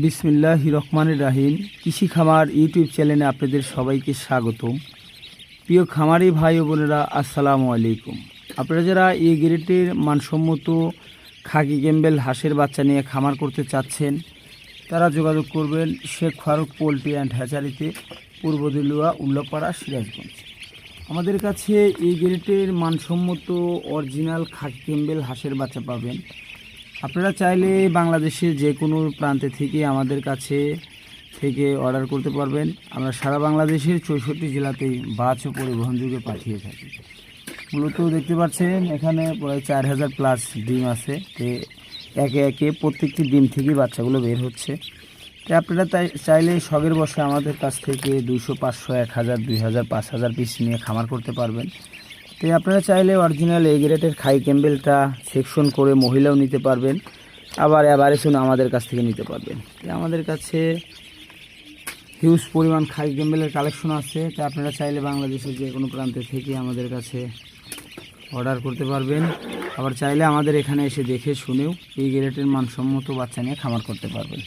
বিসমিল্লাহির রহমানির রহিম। কৃষি খামার ইউটিউব চ্যানেলে আপনাদের সবাইকে স্বাগতম। প্রিয় খামারি ভাই ও বোনেরা, আসসালামু আলাইকুম। আপনারা যারা এই গ্রেডের মানসম্মত খাকি ক্যাম্বেল হাঁসের বাচ্চা নিয়ে খামার করতে চাচ্ছেন, তারা যোগাযোগ করবেন শেখ ফারুক পোলট্রি অ্যান্ড হ্যাচারিতে, পূর্ব দিলুয়া, উল্লাপাড়া, সিরাজগঞ্জ। আমাদের কাছে এই গ্রেডের মানসম্মত অরিজিনাল খাকি ক্যাম্বেল হাঁসের বাচ্চা পাবেন। আপনারা চাইলে বাংলাদেশের যে কোনো প্রান্তে থেকে আমাদের কাছে থেকে অর্ডার করতে পারবেন। আমরা সারা বাংলাদেশের 64 জেলাতেই বাস ও পরিবহন যুগে পাঠিয়ে থাকি। মূলত দেখতে পাচ্ছেন এখানে প্রায় 4000 প্লাস ডিম আছে। তো একে একে প্রত্যেকটি ডিম থেকেই বাচ্চাগুলো বের হচ্ছে। তো আপনারা চাইলে শখের বসে আমাদের কাছ থেকে 200, 500, 1000, 2000, 5000 পিস নিয়ে খামার করতে পারবেন। তো আপনারা চাইলে অরিজিনাল এ গ্রেডের খাই ক্যাম্বেলটা সেকশন করে মহিলাও নিতে পারবেন, আবার এভারেজও আমাদের কাছ থেকে নিতে পারবেন। আমাদের কাছে হিউজ পরিমাণ খাই ক্যাম্বেলের কালেকশন আছে। তো আপনারা চাইলে বাংলাদেশের যে কোনো প্রান্তে থেকে আমাদের কাছে অর্ডার করতে পারবেন, আবার চাইলে আমাদের এখানে এসে দেখে শুনেও এই গ্রেডের মানসম্মত বাচ্চা নিয়ে খামার করতে পারবেন।